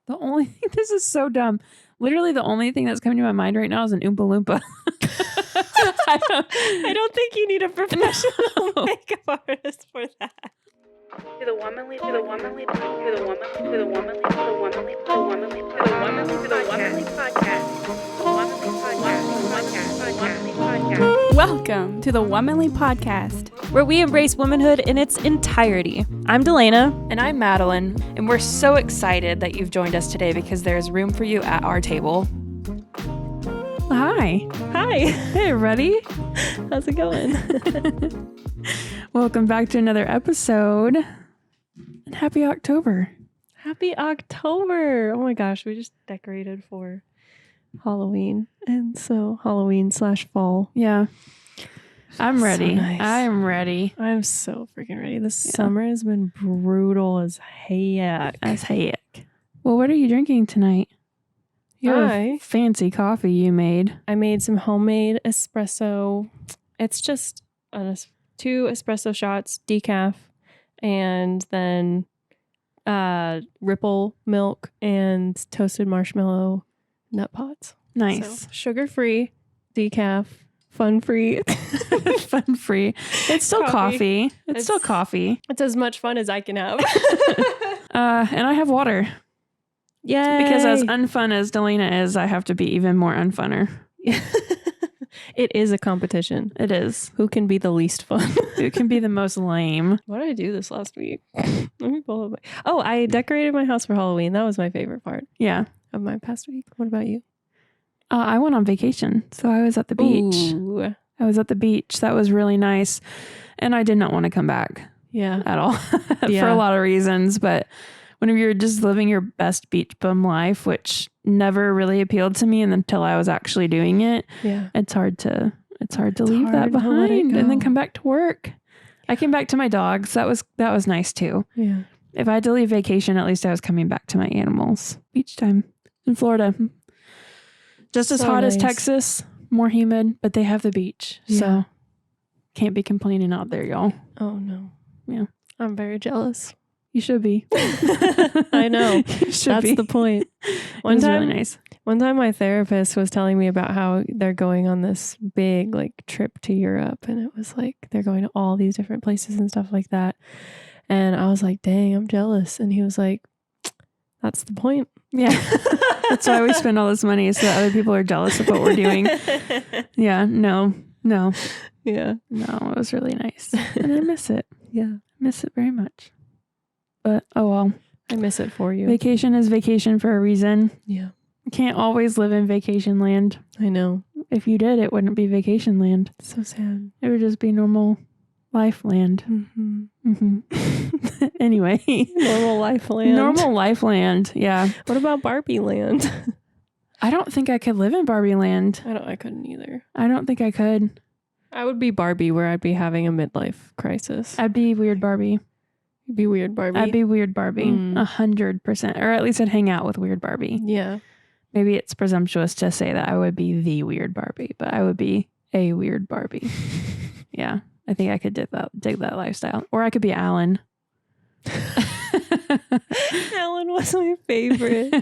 The only thing, this is so dumb. Literally the only thing that's coming to my mind right now is an Oompa Loompa. I don't think you need a professional makeup artist for that. To the womanly podcast. Welcome to the Womanly Podcast, where we embrace womanhood in its entirety. I'm Delana. And I'm Madeline. And we're so excited that you've joined us today because there's room for you at our table. Hi. Hi. Hey, everybody. How's it going? Welcome back to another episode. And happy October. Happy October. Oh my gosh, we just decorated for Halloween. And so Halloween/fall. Yeah. I'm ready. So nice. I'm ready. I'm so freaking ready. This summer has been brutal as heck. Well, what are you drinking tonight? You have a I fancy coffee you made. made some homemade espresso. It's just 2 espresso shots, decaf, and then Ripple milk and toasted marshmallow nut pods. Nice. So, sugar-free, decaf, fun-free. Fun-free. It's still coffee. It's still coffee. It's as much fun as I can have. And I have water. Yay! Because as unfun as Delana is, I have to be even more unfunner. It is a competition. It is. Who can be the least fun? Who can be the most lame? What did I do this last week? Let me pull up I decorated my house for Halloween. That was my favorite part Yeah. of my past week. What about you? I went on vacation, so I was at the beach. Ooh. I was at the beach. That was really nice. And I did not want to come back Yeah. at all for Yeah. a lot of reasons. But whenever you're just living your best beach bum life, which never really appealed to me until I was actually doing it, Yeah. it's hard to leave that hard to let it behind and then go. come back to work. I came back to my dogs. That was nice too. Yeah. If I had to leave vacation, at least I was coming back to my animals. Beach time in Florida. Just as So hot as nice. Texas, more humid, but they have the beach. Yeah. So can't be complaining out there, y'all. Oh, no. Yeah. I'm very jealous. You should be. I know. You should That's be. the point. It One was time, really nice. One time my therapist was telling me about how they're going on this big trip to Europe, and it was they're going to all these different places and stuff like that. And I was like, dang, I'm jealous. And he was like, that's the point. Yeah. That's why we spend all this money so that other people are jealous of what we're doing. Yeah. No. Yeah. No, it was really nice. And I miss it. Yeah. Miss it very much. But oh well. I miss it for you. Vacation is vacation for a reason. Yeah. You can't always live in vacation land. I know. If you did, it wouldn't be vacation land. So sad. It would just be normal life land. Mm-hmm. Anyway. Normal life land. Normal life land. Yeah. What about Barbie land? I don't think I could live in Barbie land. I couldn't either. I don't think I could. I would be Barbie where I'd be having a midlife crisis. I'd be weird Barbie. You'd be weird Barbie. I'd be weird Barbie. Mm. 100%. Or at least I'd hang out with weird Barbie. Yeah. Maybe it's presumptuous to say that I would be the weird Barbie, but I would be a weird Barbie. Yeah. I think I could dig that lifestyle. Or I could be Alan. Alan was my favorite.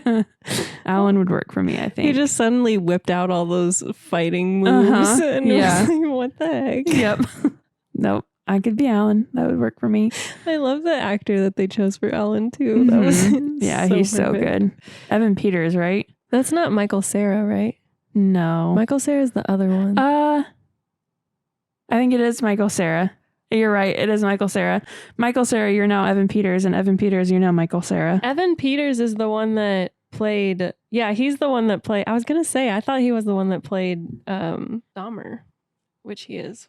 Alan would work for me, I think. He just suddenly whipped out all those fighting moves. And Yeah. was like, what the heck? Yep. Nope. I could be Alan. That would work for me. I love the actor that they chose for Alan too. That was Yeah, he's so perfect. good. Evan Peters, right? That's not Michael Cera, right? No. Michael Cera is the other one. I think it is Michael Cera. You're right. It is Michael Cera. Michael Cera, you're now Evan Peters, and Evan Peters, you're now Michael Cera. Evan Peters is the one that played. Yeah, he's the one that played. I was gonna say I thought he was the one that played Dahmer, which he is.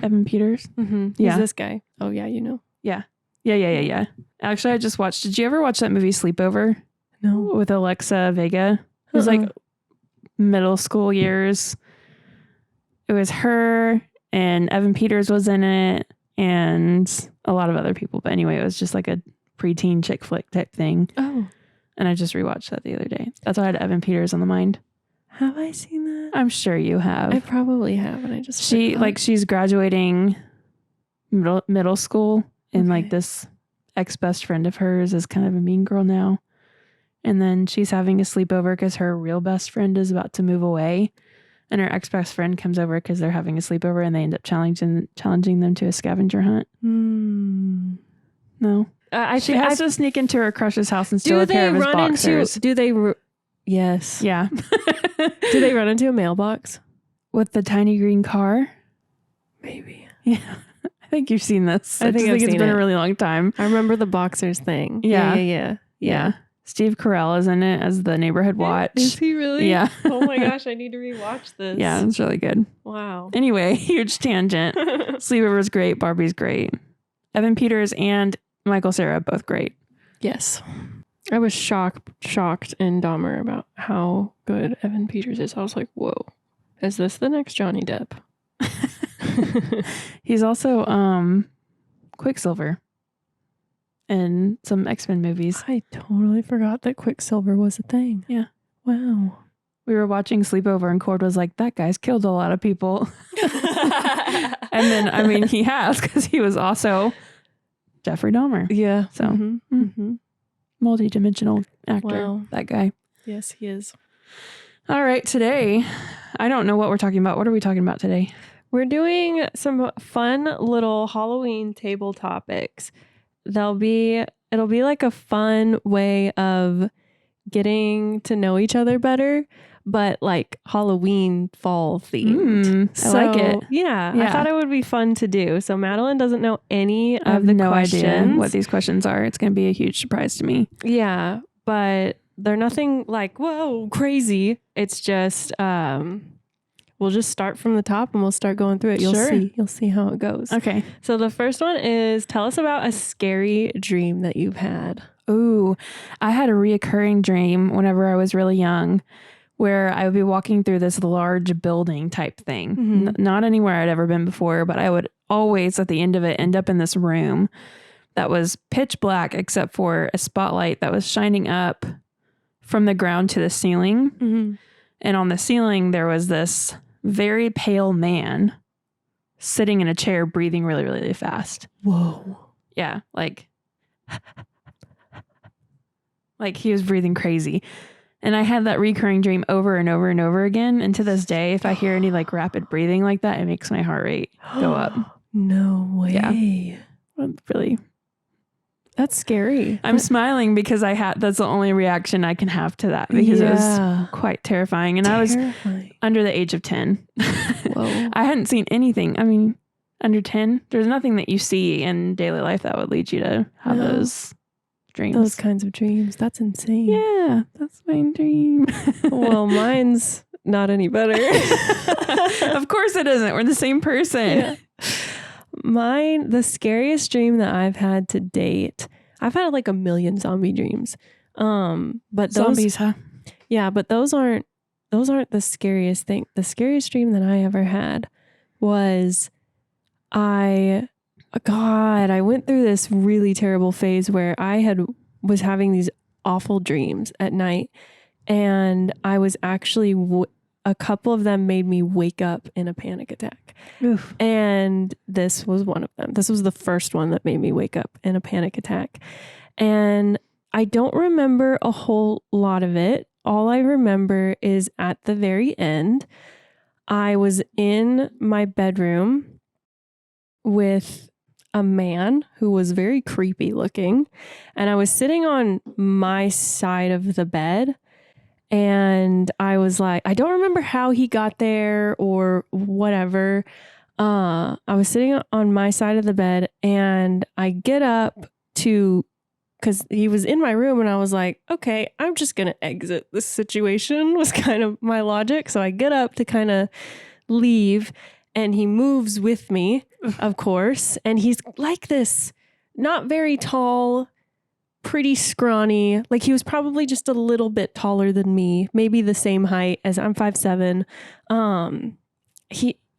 Evan Peters? Mm-hmm. Yeah. He's this guy. Oh yeah, you know. Yeah. Actually, I just watched. Did you ever watch that movie Sleepover No. with Alexa Vega? It was like middle school years. It was her and Evan Peters was in it and a lot of other people. But anyway, it was just like a preteen chick flick type thing. Oh. And I just rewatched that the other day. That's why I had Evan Peters on the mind. Have I seen that? I'm sure you have. I probably have, and I just forgot. She's graduating middle school, and Okay. like this ex best friend of hers is kind of a mean girl now, And then she's having a sleepover because her real best friend is about to move away. And her ex-best friend comes over because they're having a sleepover and they end up challenging them to a scavenger hunt. No. She has to sneak into her crush's house and steal a pair of his boxers. Yes. Yeah. Do they run into a mailbox? With the tiny green car? Maybe. Yeah. I think you've seen this. I think it's been a really long time. I remember the boxers thing. Yeah. Steve Carell is in it as the neighborhood watch. Is he really? Yeah. Oh my gosh, I need to rewatch this. Yeah, it's really good. Wow. Anyway, huge tangent. Sleepover's great. Barbie's great. Evan Peters and Michael Cera, both great. Yes. I was shocked in Dahmer about how good Evan Peters is. I was like, whoa, is this the next Johnny Depp? He's also Quicksilver in some X-Men movies. I totally forgot that Quicksilver was a thing. Yeah. Wow. We were watching Sleepover and Cord was like, that guy's killed a lot of people. And then, I mean, he has because he was also Jeffrey Dahmer. Yeah. So multi-dimensional actor, Wow. that guy. Yes, he is. All right, today, I don't know what we're talking about. What are we talking about today? We're doing some fun little Halloween table topics. It'll be like a fun way of getting to know each other better, but like Halloween fall themed. I like it. Yeah, I thought it would be fun to do. So Madeline doesn't know any of the questions. Idea what these questions are. It's going to be a huge surprise to me. Yeah, but they're nothing like, whoa, crazy. It's just, we'll just start from the top and we'll start going through it. You'll see how it goes. Okay. So the first one is, tell us about a scary dream that you've had. Ooh, I had a reoccurring dream whenever I was really young where I would be walking through this large building type thing. Not anywhere I'd ever been before, but I would always at the end of it end up in this room that was pitch black except for a spotlight that was shining up from the ground to the ceiling. And on the ceiling, there was this very pale man sitting in a chair, breathing really, really fast. Whoa. Yeah. Like he was breathing crazy. And I had that recurring dream over and over and over again. And to this day, if I hear any like rapid breathing like that, it makes my heart rate go up. No way. Yeah. Really. That's scary. I'm smiling because that's the only reaction I can have to that because it was quite terrifying. And I was under the age of 10. Whoa. I hadn't seen anything. I mean, under 10, there's nothing that you see in daily life that would lead you to have those dreams. Those kinds of dreams. That's insane. Yeah, that's my dream. Well, mine's not any better. Of course it isn't. We're the same person. Yeah. The scariest dream that I've had to date, I've had like a million zombie dreams. But zombies, huh? Yeah, but those aren't the scariest thing. The scariest dream that I ever had was I went through this really terrible phase where I was having these awful dreams at night, and I was actually a couple of them made me wake up in a panic attack. Oof. And this was one of them. This was the first one that made me wake up in a panic attack. And I don't remember a whole lot of it. All I remember is at the very end, I was in my bedroom with a man who was very creepy looking. And I was sitting on my side of the bed. And I was like, I don't remember how he got there or whatever. I was sitting on my side of the bed and I get up because he was in my room and I was like, okay, I'm just going to exit this situation was kind of my logic. So I get up to kind of leave and he moves with me, of course. And he's like this, not very tall, pretty scrawny. Like he was probably just a little bit taller than me, maybe the same height as I'm 5'7".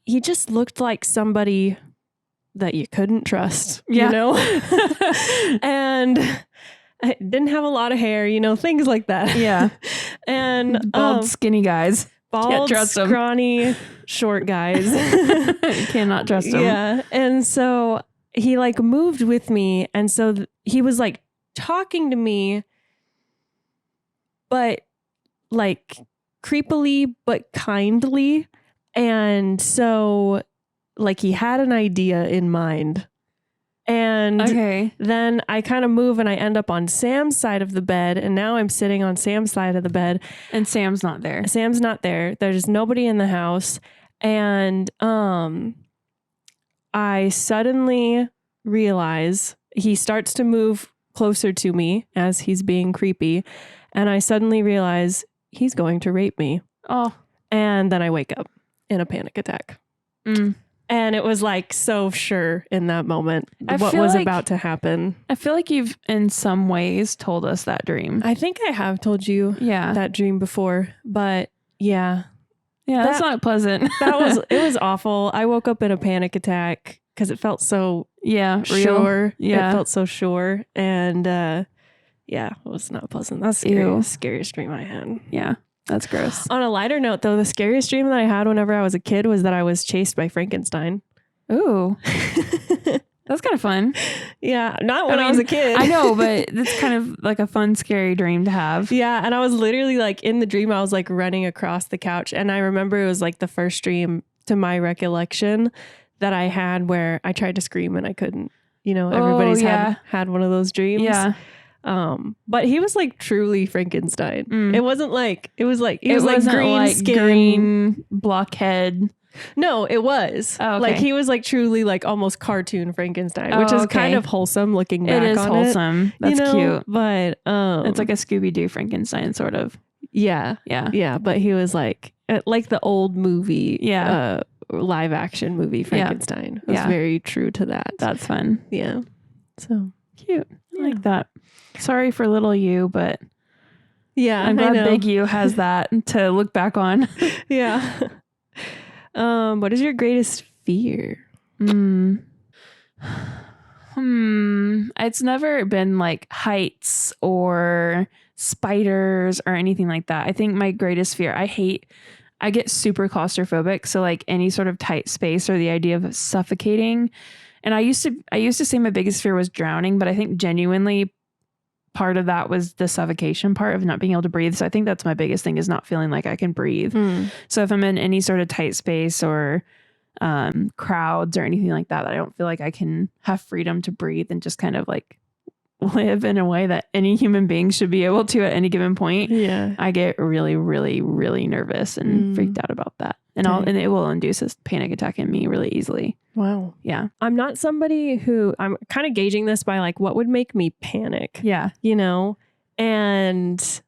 He just looked like somebody that you couldn't trust, you know? And I didn't have a lot of hair, things like that. Yeah. And bald, skinny guys. Bald, scrawny, short guys. You cannot trust them. Yeah. And so he like moved with me. And so he was like talking to me but like creepily, but kindly. And so like he had an idea in mind. And Okay. then I kind of move and I end up on Sam's side of the bed. And now I'm sitting on Sam's side of the bed. And Sam's not there. Sam's not there. There's nobody in the house. And I suddenly realize he starts to move closer to me as he's being creepy. And I suddenly realize he's going to rape me. Oh. And then I wake up in a panic attack. And it was like so sure in that moment what was about to happen. I feel like you've in some ways told us that dream. I think I have told you that dream before, but yeah. Yeah, that's not pleasant. It was awful. I woke up in a panic attack because it felt so sure. Yeah. It felt so sure. And it was not pleasant. That's the scariest dream I had. Yeah. That's gross. On a lighter note, though, the scariest dream that I had whenever I was a kid was that I was chased by Frankenstein. Ooh. That's kind of fun. Yeah. Not when I was a kid. I know, but it's kind of like a fun, scary dream to have. Yeah. And I was literally like in the dream, I was like running across the couch. And I remember it was like the first dream to my recollection that I had where I tried to scream and I couldn't. You know, everybody's had one of those dreams. Yeah. But he was like truly Frankenstein. It wasn't like it was like green like skin, green blockhead. No, it was like he was like truly like almost cartoon Frankenstein, which is kind of wholesome looking back. It is wholesome. That's cute, but it's like a Scooby-Doo Frankenstein sort of. Yeah. But he was like the old movie, live action movie Frankenstein. It was very true to that. That's fun. Yeah. So cute. I like that. Sorry for little you, but I'm glad big you has that to look back on. Yeah. What is your greatest fear? It's never been like heights or spiders or anything like that. I think my greatest fear, I get super claustrophobic. So like any sort of tight space or the idea of suffocating. And I used to say my biggest fear was drowning, but I think genuinely part of that was the suffocation part of not being able to breathe. So I think that's my biggest thing, is not feeling like I can breathe. So if I'm in any sort of tight space or crowds or anything like that, I don't feel like I can have freedom to breathe and just kind of like live in a way that any human being should be able to at any given point. Yeah. I get really, really, really nervous and freaked out about that. And and it will induce a panic attack in me really easily. Wow. Yeah. I'm not somebody who, I'm kind of gauging this by like what would make me panic. Yeah. You know? And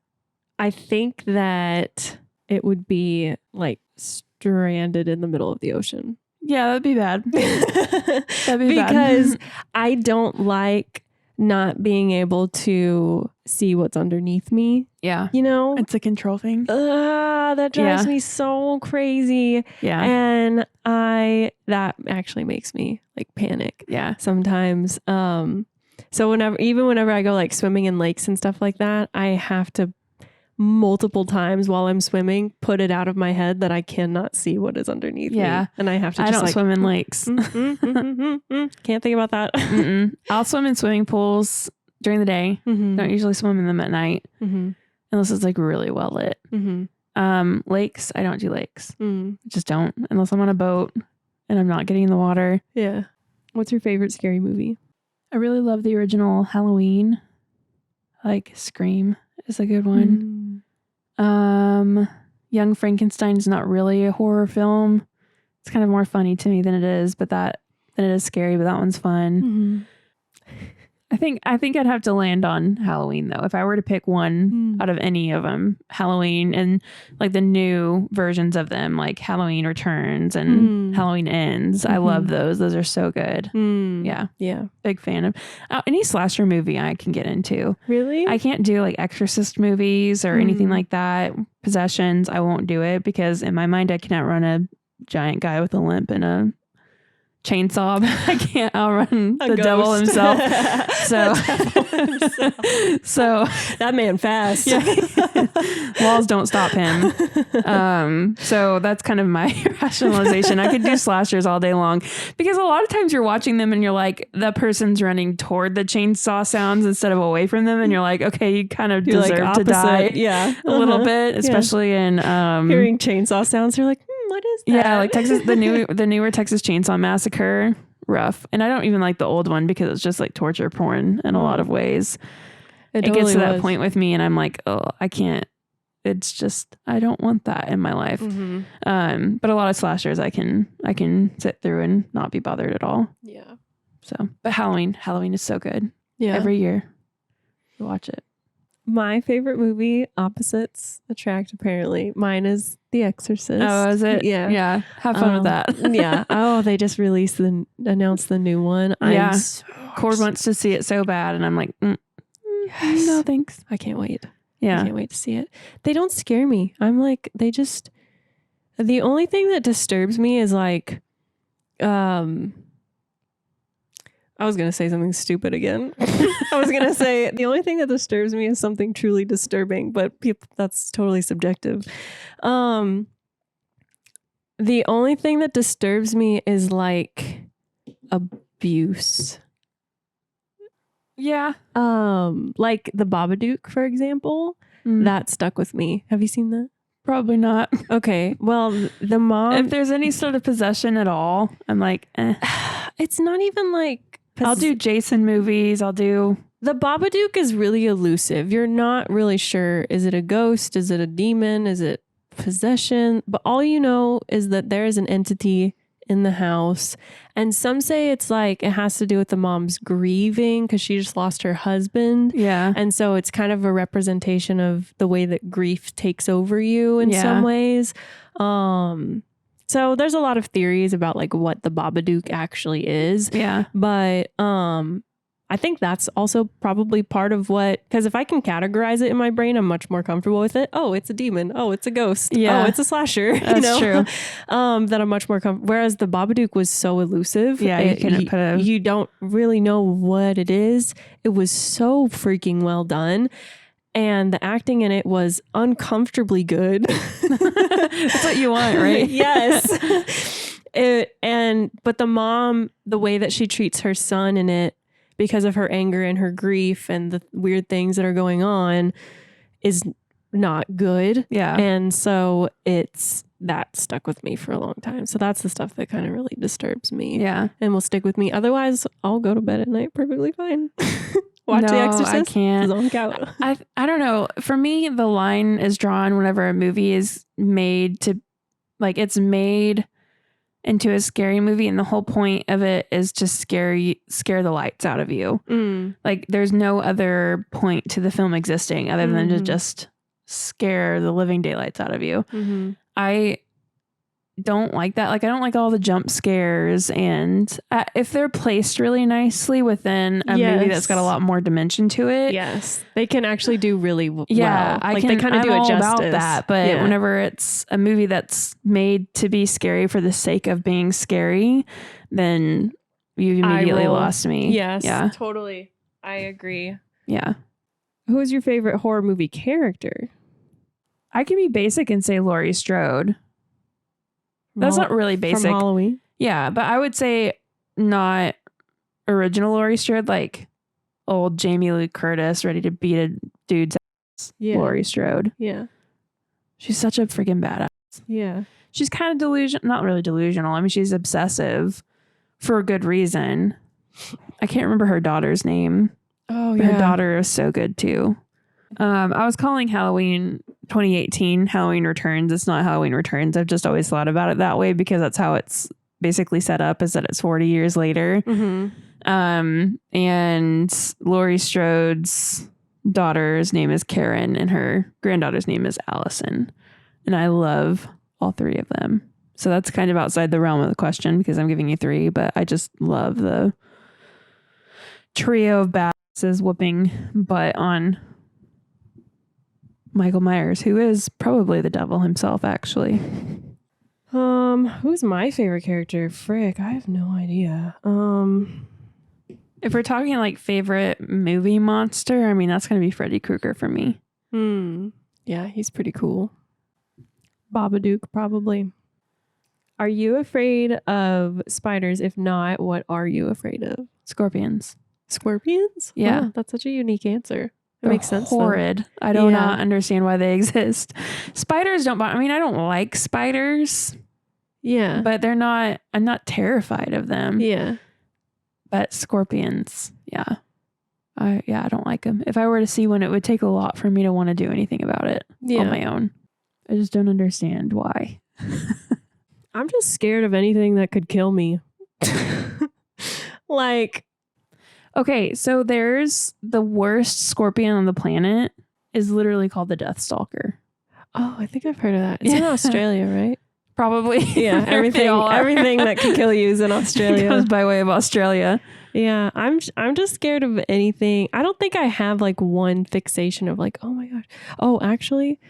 I think that it would be like stranded in the middle of the ocean. Yeah, that'd be bad. That'd be bad. Because I don't like not being able to see what's underneath me. Yeah. You know? It's a control thing. That drives me so crazy. Yeah. And that actually makes me like panic. Yeah. Sometimes. So whenever I go like swimming in lakes and stuff like that, I have to multiple times while I'm swimming put it out of my head that I cannot see what is underneath me. And I have to just swim in lakes. Can't think about that. I'll swim in swimming pools during the day. Don't usually swim in them at night unless it's like really well lit. Lakes, I don't do lakes. Just don't, unless I'm on a boat and I'm not getting in the water. Yeah. What's your favorite scary movie? I really love the original Halloween. Like Scream is a good one. Young Frankenstein is not really a horror film. It's kind of more funny to me than it is scary, but that one's fun. I think I'd have to land on Halloween though. If I were to pick one out of any of them, Halloween and like the new versions of them, like Halloween Returns and Halloween Ends. I love those. Those are so good. Yeah. Big fan of any slasher movie I can get into. Really? I can't do like Exorcist movies or anything like that. Possessions, I won't do it because in my mind I cannot run a giant guy with a limp in a chainsaw, but I can't outrun A the devil ghost. himself. So, so That man fast. walls don't stop him. So that's kind of my rationalization. I could do slashers all day long because a lot of times you're watching them and you're like, the person's running toward the chainsaw sounds instead of away from them. And you're like, okay, you kind of You're deserve like to die Yeah. a little bit, especially in, Hearing chainsaw sounds, you're like, what is that? yeah, like the newer Texas Chainsaw Massacre, rough. And I don't even like the old one because it's just like torture porn in a lot of ways. It gets to that point with me and I'm like, oh, I can't. It's just, I don't want that in my life. But a lot of slashers I can sit through and not be bothered at all. Yeah. So, but Halloween is so good. Yeah. Every year you watch it. My favorite movie, opposites attract, apparently. Mine is The Exorcist. Oh, is it? Yeah. Yeah. Have fun with that. Yeah. Oh, they just announced the new one. Yeah. I'm so Cord wants to see it so bad. And I'm like, yes. no, thanks. I can't wait. Yeah. I can't wait to see it. They don't scare me. I'm like, the only thing that disturbs me is like, I was going to say something stupid again. I was going to say the only thing that disturbs me is something truly disturbing, but that's totally subjective. The only thing that disturbs me is like abuse. Yeah. Like the Babadook, for example, that stuck with me. Have you seen that? Probably not. Okay. Well, the mom. If there's any sort of possession at all, I'm like, It's not even like. I'll do Jason movies. I'll do. The Babadook is really elusive. You're not really sure. Is it a ghost? Is it a demon? Is it possession? But all you know is that there is an entity in the house. And some say it's like it has to do with the mom's grieving because she just lost her husband. Yeah. And so it's kind of a representation of the way that grief takes over you in some ways. So there's a lot of theories about like what the Babadook actually is. Yeah. But I think that's also probably part of what, because if I can categorize it in my brain, I'm much more comfortable with it. Oh, it's a demon. Oh, it's a ghost. Yeah. Oh, it's a slasher. That's true. That I'm much more comfortable. Whereas the Babadook was so elusive. Yeah, you don't really know what it is. It was so freaking well done. And the acting in it was uncomfortably good. That's what you want, right? Yes. But the mom, the way that she treats her son in it, because of her anger and her grief and the weird things that are going on, is not good. Yeah. And so that stuck with me for a long time. So that's the stuff that kind of really disturbs me. Yeah. And will stick with me. Otherwise, I'll go to bed at night perfectly fine. Watch The Exorcist. I can't. Zonk out. I don't know. For me, the line is drawn whenever a movie is made to, like, it's made into a scary movie, and the whole point of it is to scare the lights out of you. Like, there's no other point to the film existing other than to just scare the living daylights out of you. I don't like that. Like, I don't like all the jump scares, and if they're placed really nicely within a movie that's got a lot more dimension to it. Yes, they can actually do really well. Yeah, they kind of do it justice. About that, but whenever it's a movie that's made to be scary for the sake of being scary, then you immediately lost me. Yes, yeah, totally. I agree. Yeah. Who is your favorite horror movie character? I can be basic and say Laurie Strode. That's not really basic. From Halloween? Yeah, but I would say not original Laurie Strode, like old Jamie Lee Curtis ready to beat a dude's ass. Yeah. Laurie Strode. Yeah. She's such a freaking badass. Yeah. She's kind of delusional. Not really delusional. I mean, she's obsessive for a good reason. I can't remember her daughter's name. Oh, Her daughter is so good too. I was calling Halloween 2018 Halloween Returns. It's not Halloween Returns. I've just always thought about it that way because that's how it's basically set up, is that it's 40 years later. And Laurie Strode's daughter's name is Karen and her granddaughter's name is Allison. And I love all three of them. So that's kind of outside the realm of the question because I'm giving you three, but I just love the trio of badasses whooping butt on Michael Myers, who is probably the devil himself, actually. Who's my favorite character? Frick, I have no idea. If we're talking like favorite movie monster, I mean, that's going to be Freddy Krueger for me. Yeah, he's pretty cool. Babadook, probably. Are you afraid of spiders? If not, what are you afraid of? Scorpions. Scorpions? Yeah. Wow, that's such a unique answer. It They're makes sense. horrid. I do not understand why they exist. Spiders don't bother. I mean, I don't like spiders. Yeah. But I'm not terrified of them. Yeah. But scorpions, yeah. I don't like them. If I were to see one, it would take a lot for me to want to do anything about it on my own. I just don't understand why. I'm just scared of anything that could kill me. Like, okay, so there's the worst scorpion on the planet is literally called the Death Stalker. Oh, I think I've heard of that. It's in Australia, right? Probably. Yeah, everything that can kill you is in Australia. It goes by way of Australia. Yeah, I'm just scared of anything. I don't think I have like one fixation of like, oh my gosh. Oh, actually,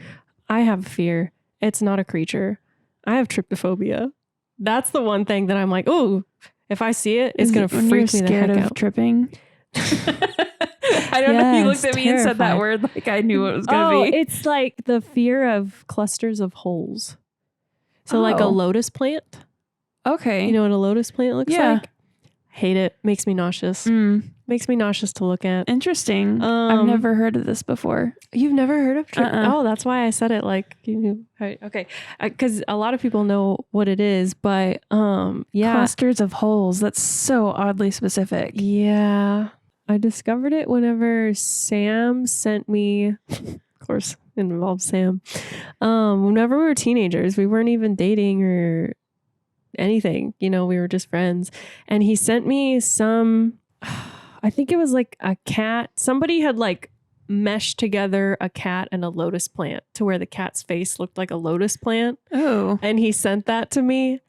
I have fear. It's not a creature. I have trypophobia. That's the one thing that I'm like, oh, if I see it, it's going to freak me the heck out. Of tripping? I don't know if you looked at me and said that word like I knew what it was going to be. It's like the fear of clusters of holes. So like a lotus plant. Okay. You know what a lotus plant looks like? Hate it. Makes me nauseous. Makes me nauseous to look at. Interesting. I've never heard of this before. You've never heard of Oh, that's why I said it like you knew. Okay. Because a lot of people know what it is, but Clusters of holes. That's so oddly specific. Yeah. I discovered it whenever Sam sent me, of course, it involves Sam. Whenever we were teenagers, we weren't even dating or anything, we were just friends. And he sent me some, I think it was like a cat. Somebody had like meshed together a cat and a lotus plant to where the cat's face looked like a lotus plant. Oh. And he sent that to me.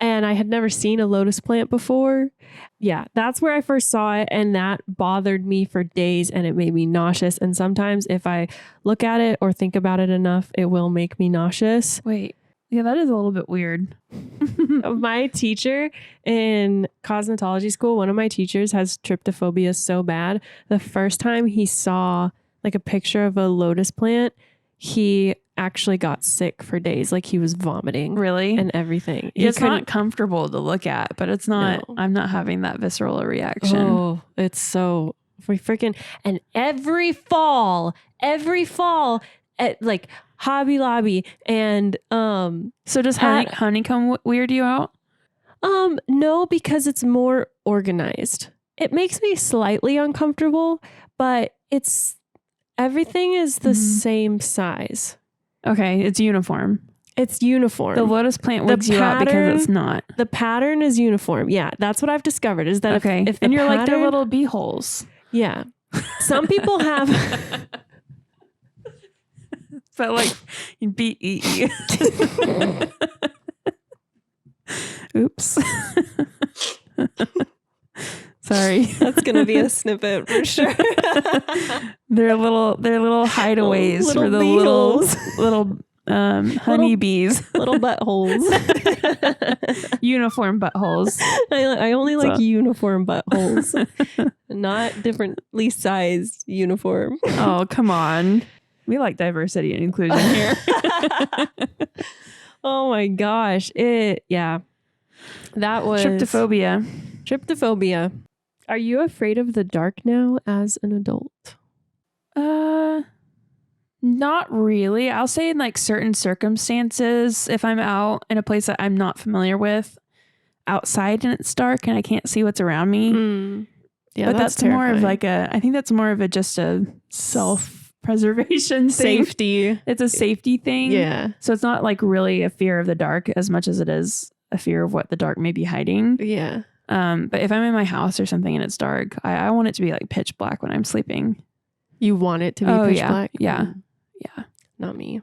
And I had never seen a lotus plant before. Yeah, that's where I first saw it. And that bothered me for days and it made me nauseous. And sometimes if I look at it or think about it enough, it will make me nauseous. Wait. Yeah, that is a little bit weird. My teacher in cosmetology school, one of my teachers has trypophobia so bad. The first time he saw like a picture of a lotus plant, he actually got sick for days. Like he was vomiting. Really? And everything. It's not comfortable to look at, but it's not, I'm not having that visceral reaction. Oh, it's so freaking, and every fall at like Hobby Lobby and so does honeycomb weird you out? No, because it's more organized. It makes me slightly uncomfortable, but everything is the same size. Okay, it's uniform. It's uniform. The lotus plant wigs you out because it's not. The pattern is uniform. Yeah, that's what I've discovered is that if and you're like they're little bee holes. Yeah. Some people have but like B-E-E. Oops. Sorry. That's gonna be a snippet for sure. They're little hideaways little for the little honeybees. Little buttholes. Uniform buttholes. I only like uniform buttholes. Not differently sized uniform. Oh, come on. We like diversity and inclusion here. Oh my gosh. That was Trypophobia. Are you afraid of the dark now as an adult? Not really. I'll say in like certain circumstances, if I'm out in a place that I'm not familiar with, outside and it's dark and I can't see what's around me. Yeah, but that's more of like I think that's more of just a self-preservation thing. Safety. It's a safety thing. Yeah. So it's not like really a fear of the dark as much as it is a fear of what the dark may be hiding. Yeah. But if I'm in my house or something and it's dark, I want it to be like pitch black when I'm sleeping. You want it to be pitch black? Yeah. Yeah. Not me.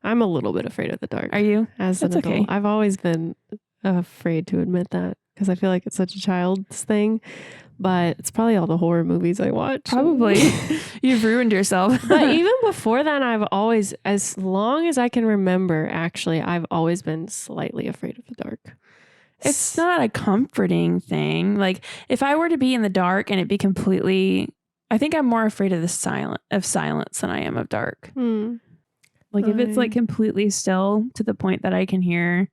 I'm a little bit afraid of the dark. Are you? As an adult. Okay. I've always been afraid to admit that because I feel like it's such a child's thing. but it's probably all the horror movies I watch. Probably. You've ruined yourself. But even before that, I've always, as long as I can remember, actually, I've always been slightly afraid of the dark. It's not a comforting thing. Like if I were to be in the dark and it be completely, I think I'm more afraid of silence than I am of dark. Like if it's like completely still to the point that I can hear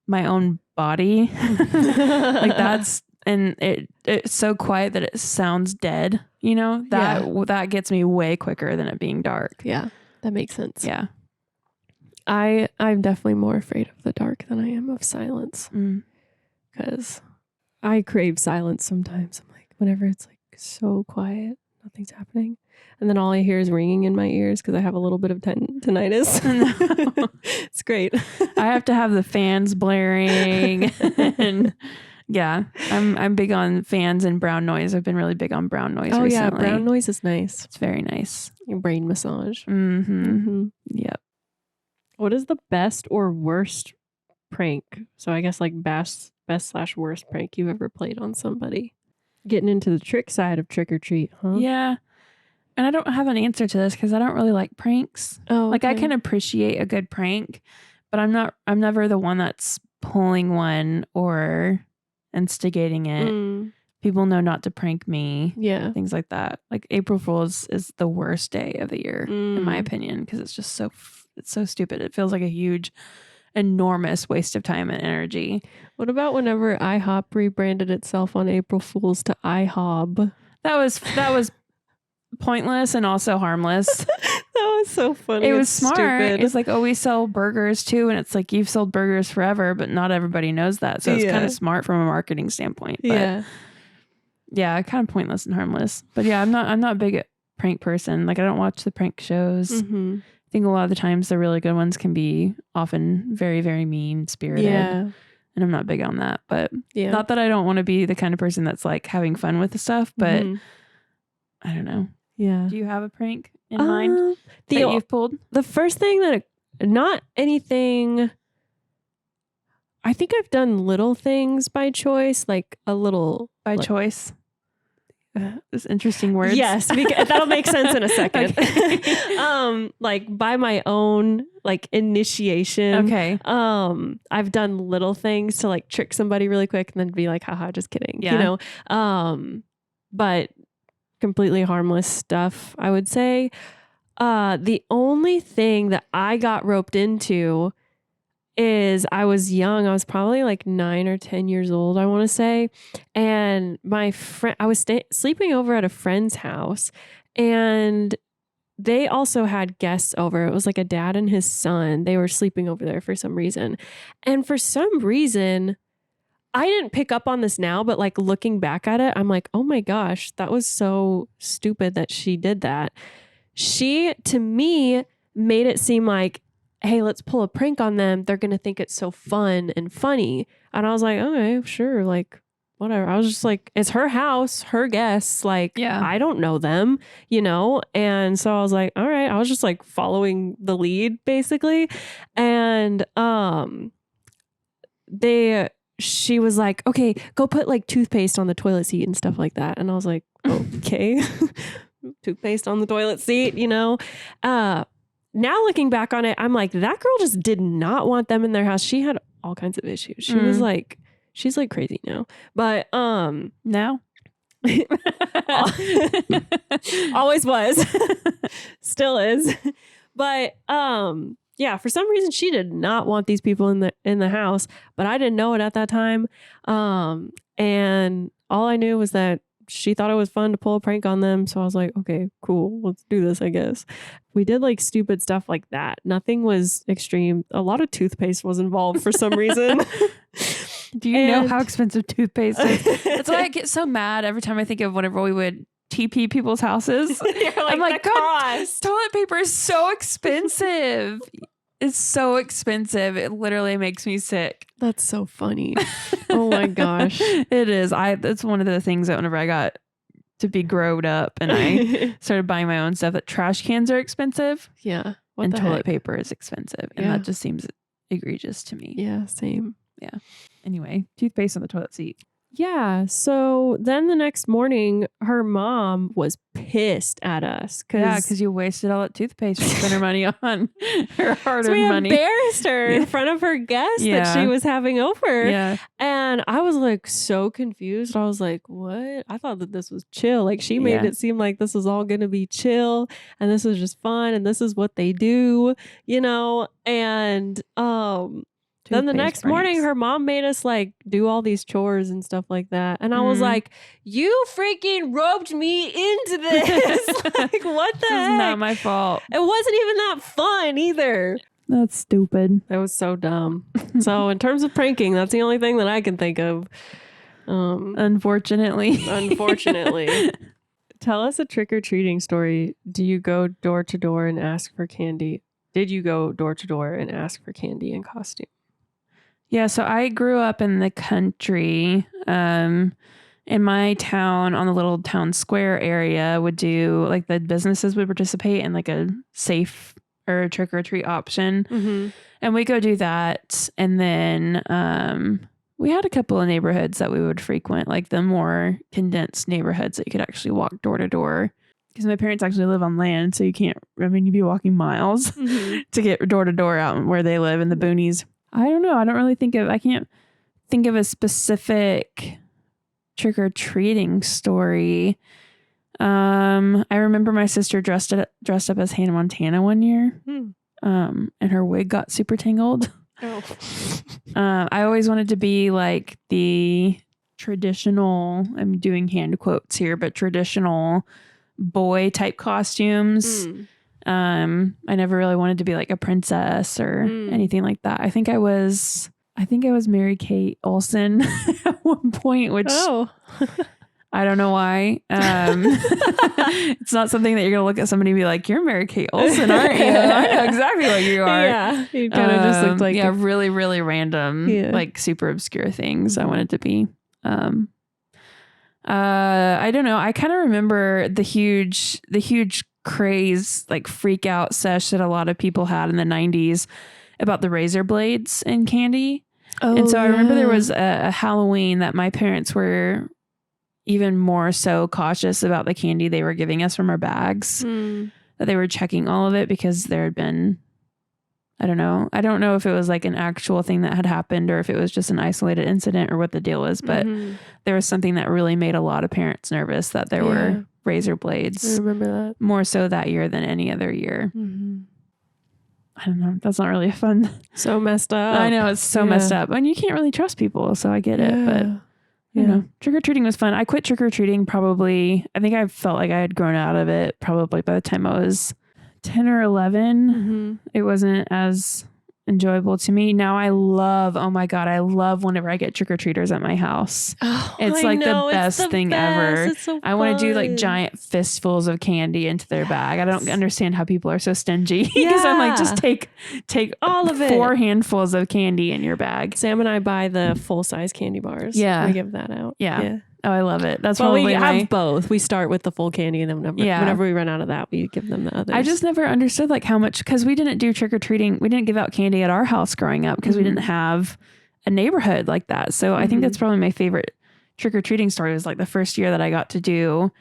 my own body, like that's, and it's so quiet that it sounds dead, you know, that gets me way quicker than it being dark. Yeah, that makes sense. Yeah. I'm definitely more afraid of the dark than I am of silence, because I crave silence sometimes. I'm like, whenever it's like so quiet, nothing's happening, and then all I hear is ringing in my ears because I have a little bit of tinnitus. It's great. I have to have the fans blaring, and yeah, I'm big on fans and brown noise. I've been really big on brown noise recently. Yeah, brown noise is nice. It's very nice. Your brain massage. Yep. What is the best or worst prank? So I guess like best/worst prank you've ever played on somebody. Getting into the trick side of trick or treat, huh? Yeah. And I don't have an answer to this because I don't really like pranks. Oh, like I can appreciate a good prank, but I'm never the one that's pulling one or instigating it. People know not to prank me. Yeah. Things like that. Like April Fool's is the worst day of the year, in my opinion, because it's just it's so stupid. It feels like a huge, enormous waste of time and energy. What about whenever IHOP rebranded itself on April Fool's to IHOB? That was pointless and also harmless. That was so funny. It was smart. Stupid. It's like, oh, we sell burgers too. And it's like, you've sold burgers forever, but not everybody knows that. So it's kind of smart from a marketing standpoint. But yeah, kind of pointless and harmless. But yeah, I'm not a big prank person. Like I don't watch the prank shows. I think a lot of the times the really good ones can be often very, very mean spirited. Yeah. And I'm not big on that. But not that I don't want to be the kind of person that's like having fun with the stuff, but I don't know. Yeah. Do you have a prank in mind that you've pulled? The first thing that, not anything, I think I've done little things by choice, like a little. By choice? It's interesting words. Yes, because that'll make sense in a second. Like by my own like initiation. Okay. I've done little things to like trick somebody really quick and then be like, haha, just kidding. Yeah. You know? But completely harmless stuff, I would say. The only thing that I got roped into is I was young. I was probably like 9 or 10 years old, I want to say. And my friend, I was sleeping over at a friend's house and they also had guests over. It was like a dad and his son. They were sleeping over there for some reason. And for some reason, I didn't pick up on this now, but like looking back at it, I'm like, oh my gosh, that was so stupid that she did that. She, to me, made it seem like, hey, let's pull a prank on them. They're going to think it's so fun and funny. And I was like, okay, sure. Like, whatever. I was just like, it's her house, her guests. Like, I don't know them, you know? And so I was like, all right. I was just like following the lead basically. And, she was like, okay, go put like toothpaste on the toilet seat and stuff like that. And I was like, okay, toothpaste on the toilet seat, you know? Now looking back on it, I'm like, that girl just did not want them in their house. She had all kinds of issues. She was like, she's like crazy now. But now? Always was. Still is. But yeah, for some reason she did not want these people in the house, but I didn't know it at that time. And all I knew was that she thought it was fun to pull a prank on them. So I was like, okay, cool. Let's do this, I guess. We did like stupid stuff like that. Nothing was extreme. A lot of toothpaste was involved for some reason. Do you know how expensive toothpaste is? That's why I get so mad every time I think of whenever we would TP people's houses. I'm like, God, toilet paper is so expensive. It's so expensive. It literally makes me sick. That's so funny. Oh my gosh. It is. That's one of the things that whenever I got to be growed up and I started buying my own stuff, that trash cans are expensive. Yeah. And toilet paper is expensive. And that just seems egregious to me. Yeah, same. Yeah. Anyway, toothpaste on the toilet seat. Yeah. So then the next morning, her mom was pissed at us. Because you wasted all that toothpaste you spent her money on. Her hard-earned we money. embarrassed her in front of her guests that she was having over. Yeah. And I was like so confused. I was like, what? I thought that this was chill. Like she made it seem like this was all going to be chill and this was just fun and this is what they do, you know? And then the next morning, her mom made us like do all these chores and stuff like that. And I was like, you freaking roped me into this. Like, what the heck? It's not my fault. It wasn't even that fun either. That's stupid. That was so dumb. So in terms of pranking, that's the only thing that I can think of. Unfortunately. Tell us a trick-or-treating story. Do you go door to door and ask for candy? Did you go door to door and ask for candy and costume? Yeah, so I grew up in the country. In my town, on the little town square area, would do like the businesses would participate in like a safe or trick or treat option, and we go do that. And then we had a couple of neighborhoods that we would frequent, like the more condensed neighborhoods that you could actually walk door to door. Because my parents actually live on land, so you can't. I mean, you'd be walking miles to get door to door out where they live in the boonies. I don't know. I can't think of a specific trick-or-treating story. I remember my sister dressed up as Hannah Montana one year. And her wig got super tangled. Oh. I always wanted to be like the traditional, I'm doing hand quotes here, but traditional boy type costumes. I never really wanted to be like a princess or anything like that. I think I was Mary Kate Olsen at one point, which I don't know why. It's not something that you're going to look at somebody and be like, you're Mary Kate Olsen, aren't you? I know exactly what you are. Yeah. You kind of just looked like really, really random, like super obscure things I wanted to be. I don't know. I kind of remember the huge craze, like freak out sesh that a lot of people had in the 90s about the razor blades in candy. And so I remember there was a Halloween that my parents were even more so cautious about the candy they were giving us from our bags, that they were checking all of it because there had been, I don't know if it was like an actual thing that had happened or if it was just an isolated incident or what the deal was, but there was something that really made a lot of parents nervous, that there were razor blades. I remember that. More so that year than any other year. I don't know. That's not really fun. So messed up. I know, it's so messed up. And you can't really trust people, so I get it. But, you know, trick-or-treating was fun. I quit trick-or-treating probably, I think I felt like I had grown out of it probably by the time I was 10 or 11. It wasn't as enjoyable to me. Now I love whenever I get trick-or-treaters at my house. It's like the best thing ever. It's so I want to do like giant fistfuls of candy into their bag. I don't understand how people are so stingy, because I'm like, just take all of it. 4 handfuls of candy in your bag. Sam and I buy the full-size candy bars. We give that out. Oh, I love it. That's probably we have both. We start with the full candy, and then whenever we run out of that, we give them the others. I just never understood like how much, because we didn't do trick-or-treating. We didn't give out candy at our house growing up because we didn't have a neighborhood like that. So I think that's probably my favorite trick-or-treating story, was like the first year that I got to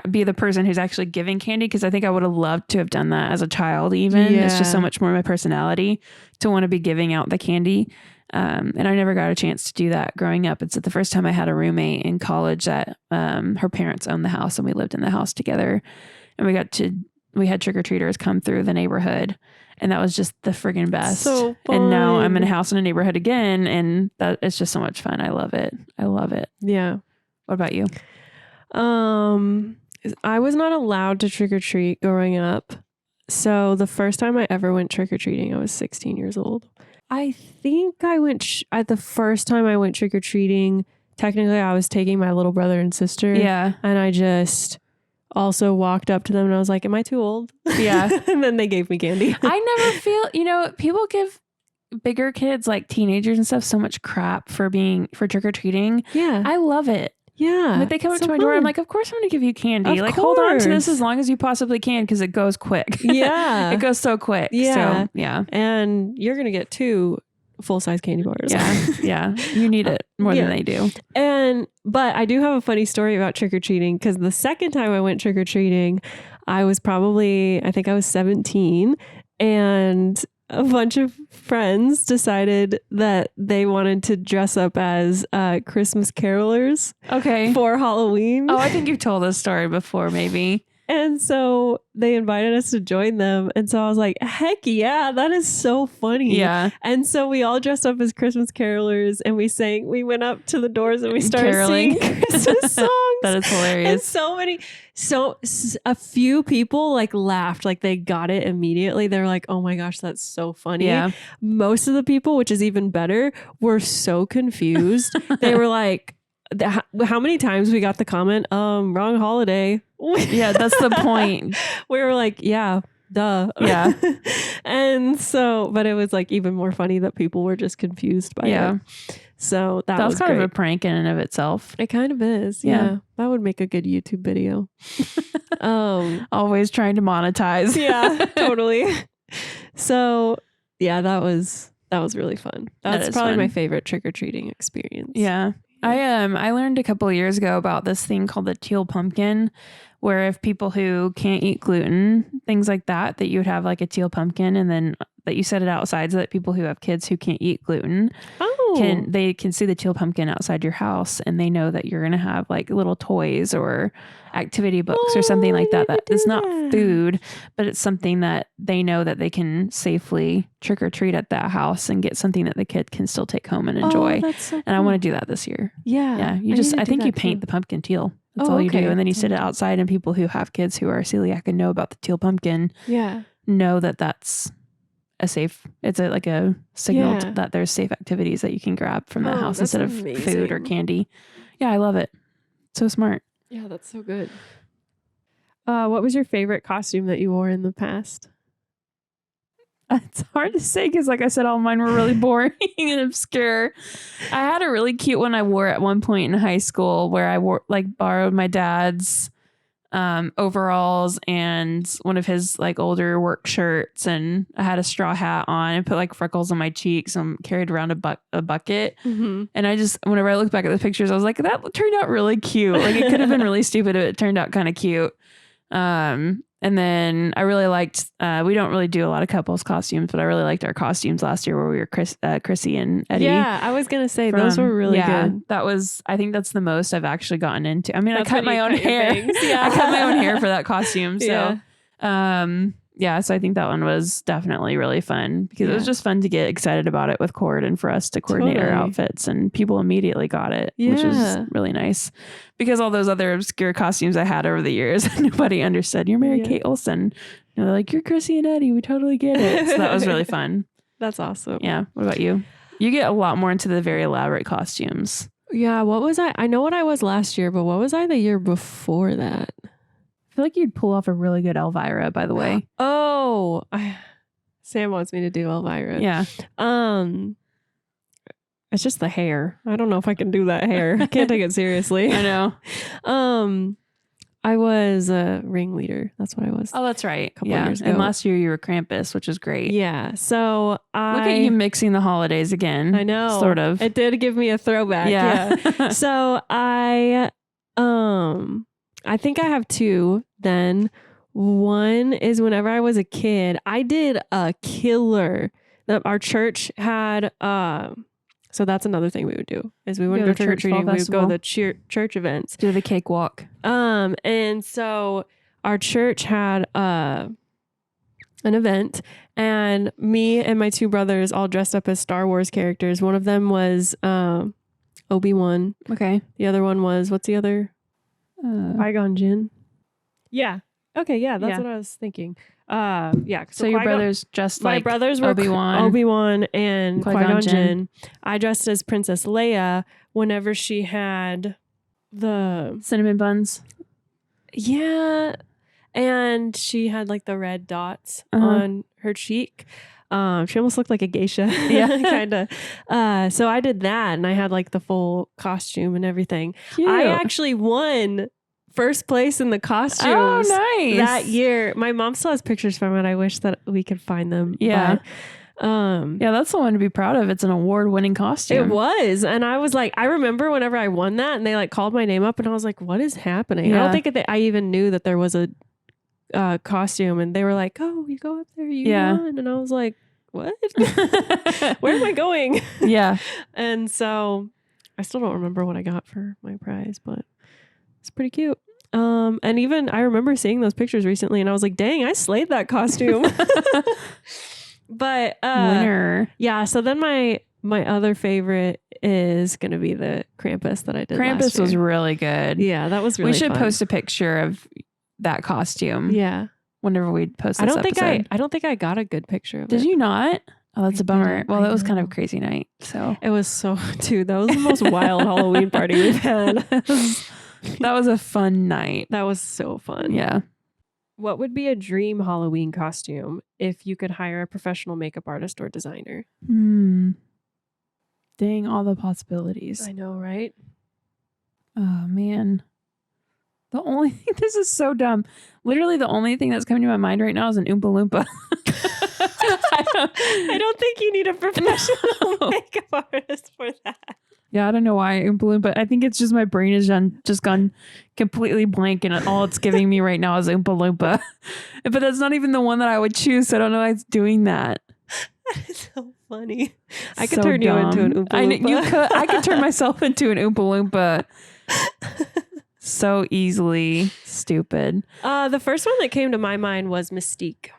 be the person who's actually giving candy, because I think I would have loved to have done that as a child even. It's just so much more my personality to want to be giving out the candy. And I never got a chance to do that growing up. It's the first time I had a roommate in college that her parents owned the house, and we lived in the house together, and we had trick-or-treaters come through the neighborhood, and that was just the friggin' best. So fun. And now I'm in a house in a neighborhood again, and it's just so much fun. I love it. Yeah. What about you? I was not allowed to trick-or-treat growing up. So the first time I ever went trick-or-treating, I was 16 years old. I think I went the first time I went trick-or-treating, technically I was taking my little brother and sister. Yeah. And I just also walked up to them and I was like, am I too old? Yeah. And then they gave me candy. I never feel, people give bigger kids, like teenagers and stuff, so much crap for trick-or-treating. Yeah. I love it. Yeah. Like they come up to my door, I'm like, of course I'm going to give you candy. Like, hold on to this as long as you possibly can, because it goes quick. Yeah. It goes so quick. Yeah. So, yeah. And you're going to get 2 full-size candy bars. Yeah. You need it more than they do. But I do have a funny story about trick-or-treating, because the second time I went trick-or-treating, I think I was 17, and a bunch of friends decided that they wanted to dress up as Christmas carolers for Halloween. Oh, I think you've told this story before, maybe. And so they invited us to join them. And so I was like, heck yeah, that is so funny. Yeah. And so we all dressed up as Christmas carolers, and we went up to the doors and we started singing Christmas songs. That is hilarious. And a few people like laughed, like they got it immediately. They were like, oh my gosh, that's so funny. Yeah. Most of the people, which is even better, were so confused. They were like, how many times we got the comment, wrong holiday. Yeah, that's the point. We were like, yeah, duh. Yeah. And so, but it was like even more funny that people were just confused by it. So that was kind great. of a prank in and of itself. It kind of is. Yeah. That would make a good YouTube video. Always trying to monetize. Yeah, totally. So yeah, that was really fun. That's probably my favorite trick-or-treating experience. Yeah. I learned a couple of years ago about this thing called the teal pumpkin, where if people who can't eat gluten, things like that you would have like a teal pumpkin, and then that you set it outside so that people who have kids who can't eat gluten can see the teal pumpkin outside your house, and they know that you're going to have like little toys or activity books or something like that. That is not food, but it's something that they know that they can safely trick or treat at that house and get something that the kid can still take home and enjoy. That's so cool. And I want to do that this year. Yeah. I think you paint the pumpkin teal. That's all you do. And then you sit it outside, and people who have kids who are celiac and know about the teal pumpkin know that that's it's like a signal that there's safe activities that you can grab from that house instead of food or candy. Yeah, I love it. So smart. Yeah, that's so good. What was your favorite costume that you wore in the past? It's hard to say because, like I said, all mine were really boring and obscure. I had a really cute one I wore at one point in high school where I borrowed my dad's overalls and one of his like older work shirts, and I had a straw hat on and put like freckles on my cheeks and carried around a bucket. Mm-hmm. And I just, whenever I look back at the pictures, I was like, that turned out really cute. Like it could have been really stupid, but it turned out kind of cute. And then I really liked, we don't really do a lot of couples costumes, but I really liked our costumes last year where we were Chrissy and Eddie. Yeah, I was going to say those were really good. I think that's the most I've actually gotten into. I mean, I cut my own hair. Yeah. I cut my own hair for that costume. So, so I think that one was definitely really fun because it was just fun to get excited about it with Cord and for us to coordinate our outfits, and people immediately got it, which was really nice because all those other obscure costumes I had over the years, nobody understood. You're Mary Kate Olsen. They're like, you're Chrissy and Eddie. We totally get it. So that was really fun. That's awesome. Yeah. What about you? You get a lot more into the very elaborate costumes. Yeah. What was I? I know what I was last year, but what was I the year before that? I feel like you'd pull off a really good Elvira, by the way. Sam wants me to do Elvira. Yeah. It's just the hair. I don't know if I can do that hair. I can't take it seriously. I know. I was a ringleader. That's what I was. Oh, that's right. A couple years ago. And last year you were Krampus, which is great. Yeah. So look at you mixing the holidays again. I know. Sort of. It did give me a throwback. Yeah. So I think I have two then. One is whenever I was a kid, I did a killer. Our church had, so that's another thing we would do is we wouldn't go trick-or-treating. We would go to the church events. Do the cakewalk. And so our church had an event, and me and my two brothers all dressed up as Star Wars characters. One of them was Obi-Wan. Okay. The other one was, what's the other? Qui-Gon Jinn. Yeah. Okay. Yeah. That's what I was thinking. Yeah. So your brothers dressed like my brothers were Obi-Wan and Qui-Gon Jinn. I dressed as Princess Leia whenever she had the cinnamon buns. Yeah. And she had like the red dots on her cheek. She almost looked like a geisha. Yeah, kind of. So I did that, and I had like the full costume and everything. Cute. I actually won first place in the costumes. Oh, nice. That year. My mom still has pictures from it. I wish that we could find them. Yeah. Yeah, that's the one to be proud of. It's an award-winning costume. It was. And I was like, I remember whenever I won that and they like called my name up and I was like, what is happening? Yeah. I don't think I even knew that there was a costume, and they were like, oh, you go up there, you won. And I was like, what? Where am I going? Yeah. And so I still don't remember what I got for my prize, but it's pretty cute. And even I remember seeing those pictures recently and I was like, dang, I slayed that costume. But Winner. yeah, so then my other favorite is gonna be the Krampus that I did last Krampus year. was really good. Yeah, that was really We should fun. post a picture of that costume. Yeah. Whenever we post this I don't think I got a good picture of it. Did you not? Oh, that's I a bummer. didn't. Well, I that was kind of know. a crazy night. So It was so, dude, that was the most wild Halloween party we've had. that was a fun night. That was so fun. Yeah. What would be a dream Halloween costume if you could hire a professional makeup artist or designer? Dang, all the possibilities. I know, right? Oh, man. The only thing, this is so dumb. Literally, the only thing that's coming to my mind right now is an Oompa Loompa. I don't think you need a professional makeup artist for that. Yeah, I don't know why Oompa Loompa. I think it's just my brain has just gone completely blank, and all it's giving me right now is Oompa Loompa. But that's not even the one that I would choose, so I don't know why it's doing that. That is so funny. I could So turn you into an dumb. Oompa Loompa. I could turn myself into an Oompa Loompa so easily. Stupid. The first one that came to my mind was Mystique.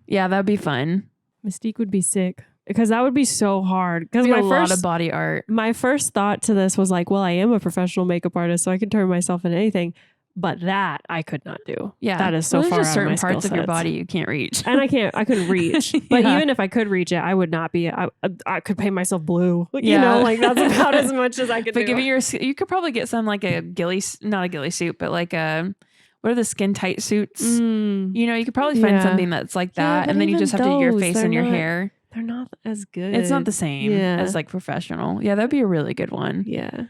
Yeah, that'd be fun. Mystique would be sick because that would be so hard. Because A lot of body art. my first thought to this was like, well, I am a professional makeup artist, so I can turn myself into anything. But that I could not do. Yeah, that is so there's far just out certain of my parts of skill your sets. body you can't reach. And I couldn't reach. But Yeah. even if I could reach it, I would not be. I could paint myself blue. You Yeah. know, like that's about as much as I could But do. given you could probably get some like not a ghillie suit, but like what are the skin tight suits? You know, you could probably find Yeah. something that's like Yeah, that, but and then you even just have to do your those, face they're and your not- hair. They're not as good. It's not the same Yeah. as like professional. Yeah, that'd be a really good one. Yeah.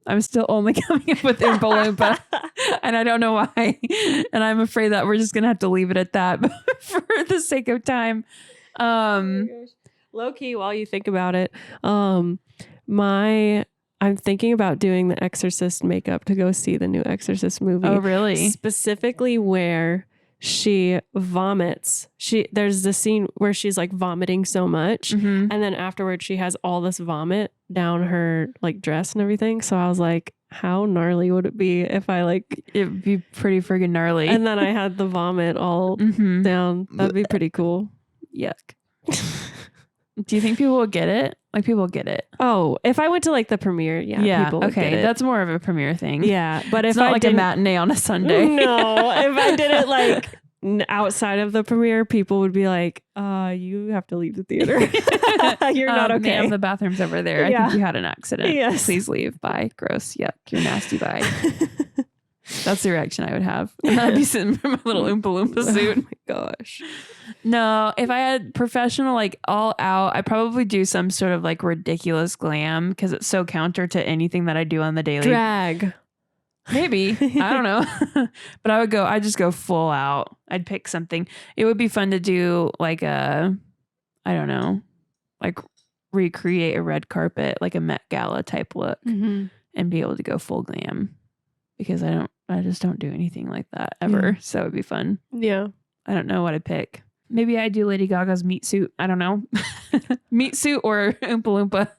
I'm still only coming up with Oompa Loompa, and I don't know why. And I'm afraid that we're just gonna have to leave it at that for the sake of time. Low key, while you think about it, I'm thinking about doing the Exorcist makeup to go see the new Exorcist movie. Oh, really? Specifically where she vomits. There's the scene where she's like vomiting so much, Mhm. and then afterwards she has all this vomit down her like dress and everything. So I was like, how gnarly would it be if I like, It'd be pretty friggin' gnarly. and then I had the vomit all Mhm. down. That'd be pretty cool. Yuck. Do you think people will get it? Like people get it? Oh, if I went to like the premiere, people would okay, get it. that's more of a premiere thing. Yeah, but It's if not I like a didn't, matinee on a Sunday. no, if I did it like outside of the premiere, people would be like, you have to leave the theater. You're not okay. Ma'am, the bathroom's over there. I Yeah. think you had an accident. Yes. Please leave. Bye. Gross. Yuck. You're nasty. Bye. That's the reaction I would have. I'd be sitting in my little Oompa Loompa suit. Oh my gosh. No, if I had professional, like all out, I'd probably do some sort of like ridiculous glam because it's so counter to anything that I do on the daily. Drag. Maybe. I don't know. But I'd just go full out. I'd pick something. It would be fun to do like I don't know, like recreate a red carpet, like a Met Gala type look and be able to go full glam because I just don't do anything like that ever. So it'd be fun. Yeah. I don't know what I'd pick. Maybe I'd do Lady Gaga's meat suit. I don't know. Meat suit or Oompa Loompa.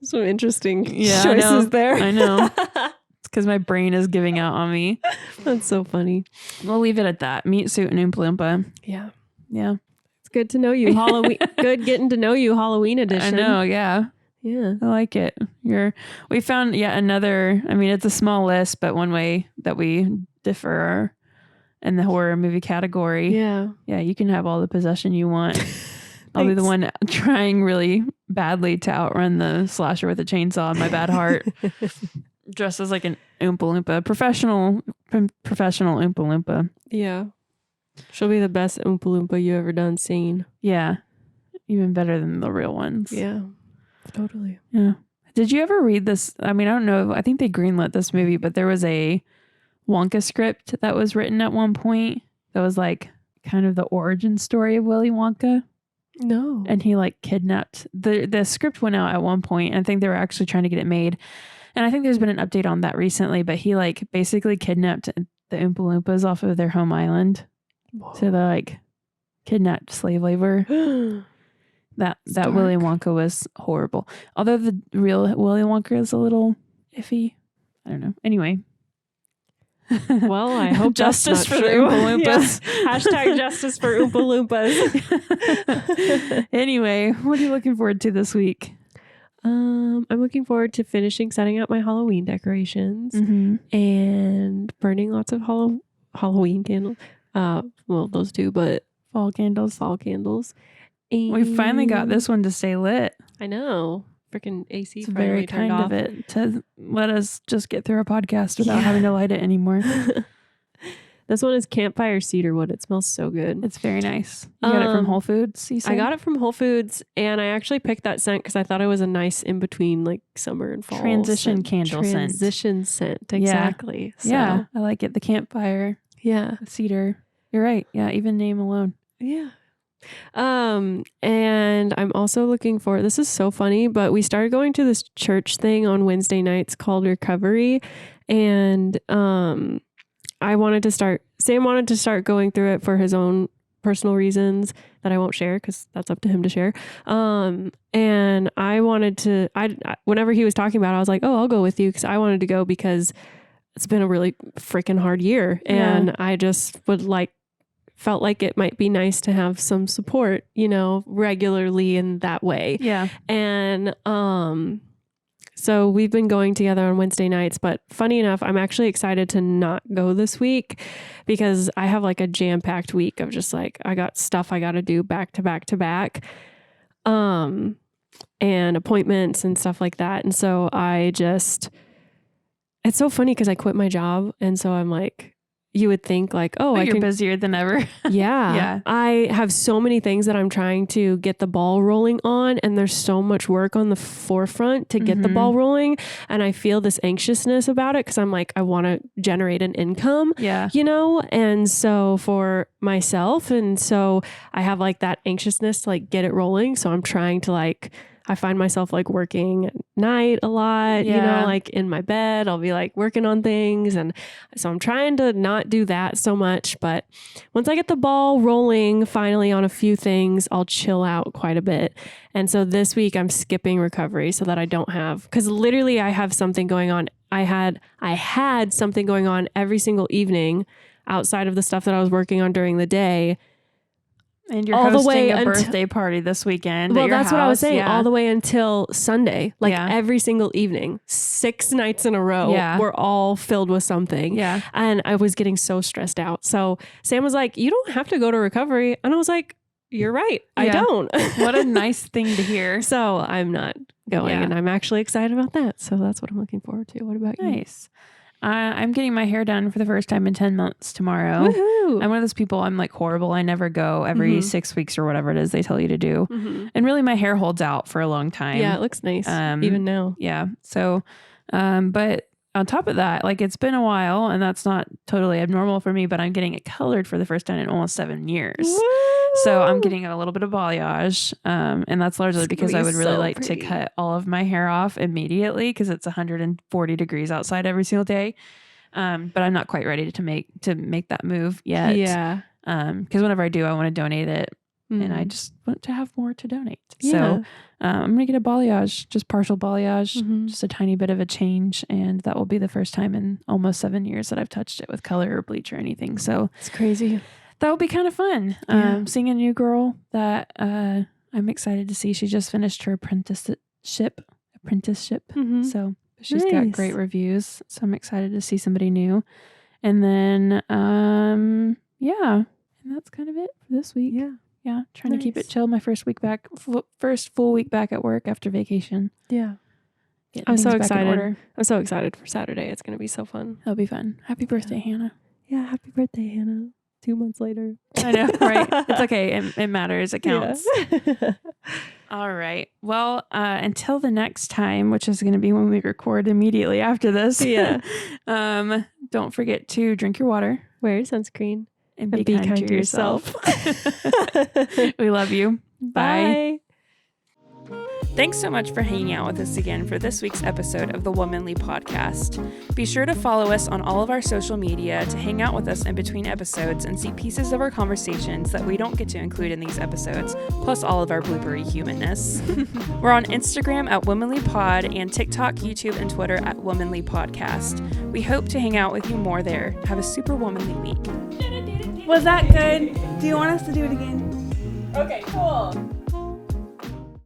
Some interesting Yeah, choices there. I know. It's because my brain is giving out on me. That's so funny. We'll leave it at that. Meat suit and Oompa Loompa. Yeah. Yeah. It's good to know you. Halloween. Good getting to know you. Halloween edition. I know. Yeah. Yeah. I like it. We found yet another, I mean, it's a small list, but one way that we differ in the horror movie category. Yeah. Yeah. You can have all the possession you want. I'll be the one trying really badly to outrun the slasher with a chainsaw in my bad heart. Dressed as like an Oompa Loompa, professional Oompa Loompa. Yeah. She'll be the best Oompa Loompa you ever done seen. Yeah. Even better than the real ones. Yeah. Totally. Yeah. Did you ever read this? I mean, I don't know. I think they greenlit this movie, but there was a Wonka script that was written at one point that was like kind of the origin story of Willy Wonka? No. And he like kidnapped the script went out at one point. And I think they were actually trying to get it made. And I think there's been an update on that recently, but he like basically kidnapped the Oompa Loompas off of their home island. Whoa. So the like kidnapped slave labor. That Willy Wonka was horrible. Although the real Willy Wonka is a little iffy. I don't know. Anyway. Well, I hope justice that's for not the true. Oompa Loompas. Yeah. Hashtag justice for Oompa Loompas. Anyway, what are you looking forward to this week? I'm looking forward to finishing setting up my Halloween decorations and burning lots of Halloween candles. Well, those two, but Fall candles. And We finally got this one to stay lit. I know. Freaking AC. It's very kind of it to let us just get through our podcast without having to light it anymore. This one is campfire cedar wood. It smells so good. It's very nice. You got it from Whole Foods, you said? I got it from Whole Foods, and I actually picked that scent because I thought it was a nice in between like summer and fall Transition candle scent. Transition scent. Exactly. Yeah. Yeah, I like it. The campfire. Yeah. The cedar. You're right. Yeah, even name alone. Yeah. And I'm also looking for, this is so funny, but we started going to this church thing on Wednesday nights called Recovery. And, Sam wanted to start going through it for his own personal reasons that I won't share because that's up to him to share. And I wanted to, whenever he was talking about it, I was like, oh, I'll go with you. Cause I wanted to go because it's been a really freaking hard year. And I just felt like it might be nice to have some support, regularly in that way. Yeah. And so we've been going together on Wednesday nights, but funny enough, I'm actually excited to not go this week because I have like a jam-packed week of just like, I got stuff I got to do back to back to back, and appointments and stuff like that. And so it's so funny because I quit my job. And so I'm like, you would think like, oh, you're busier than ever. Yeah. Yeah. I have so many things that I'm trying to get the ball rolling on, and there's so much work on the forefront to get the ball rolling. And I feel this anxiousness about it because I'm like, I want to generate an income, and so for myself. And so I have like that anxiousness to like get it rolling. So I'm trying to I find myself like working at night a lot, like in my bed, I'll be like working on things. And so I'm trying to not do that so much. But once I get the ball rolling finally on a few things, I'll chill out quite a bit. And so this week I'm skipping recovery so that I don't have, because literally I have something going on. I had something going on every single evening outside of the stuff that I was working on during the day. And you're hosting a birthday party this weekend. Well, at your that's house. what I was saying. Yeah. All the way until Sunday, every single evening, 6 nights in a row, were all filled with something. Yeah. And I was getting so stressed out. So Sam was like, you don't have to go to recovery. And I was like, you're right. I don't. What a nice thing to hear. So I'm not going, and I'm actually excited about that. So that's what I'm looking forward to. What about you? Nice. I'm getting my hair done for the first time in 10 months tomorrow. Woohoo. I'm one of those people, I'm like horrible. I never go every 6 weeks or whatever it is they tell you to do. And really my hair holds out for a long time. Yeah, it looks nice. Even now. Yeah. So, but on top of that, like it's been a while and that's not totally abnormal for me, but I'm getting it colored for the first time in almost 7 years. Woo! So I'm getting a little bit of balayage. And that's largely because I would really like to cut all of my hair off immediately because it's 140 degrees outside every single day. But I'm not quite ready to make that move yet. Yeah. Because whenever I do, I want to donate it. And I just want to have more to donate. Yeah. So I'm going to get a balayage, just partial balayage, just a tiny bit of a change. And that will be the first time in almost 7 years that I've touched it with color or bleach or anything. So it's crazy. That will be kind of fun. Yeah. Seeing a new girl that I'm excited to see. She just finished her apprenticeship. So she's got great reviews. So I'm excited to see somebody new. And then, and that's kind of it for this week. Yeah. Trying to keep it chill. My first full week back at work after vacation. Yeah. I'm so excited. I'm so excited for Saturday. It's going to be so fun. It'll be fun. Happy birthday, Hannah. Yeah. Happy birthday, Hannah. 2 months later. I know, right? It's okay. It matters. It counts. Yeah. All right. Well, until the next time, which is going to be when we record immediately after this. Yeah. Don't forget to drink your water. Wear sunscreen. And be kind to yourself. We love you. Bye. Thanks so much for hanging out with us again for this week's episode of the Womanly Podcast. Be sure to follow us on all of our social media to hang out with us in between episodes and see pieces of our conversations that we don't get to include in these episodes, plus all of our bloopery humanness. We're on Instagram at Womanly Pod and TikTok, YouTube, and Twitter at Womanly Podcast. We hope to hang out with you more there. Have a super womanly week. Was that good? Do you want us to do it again? Okay, cool.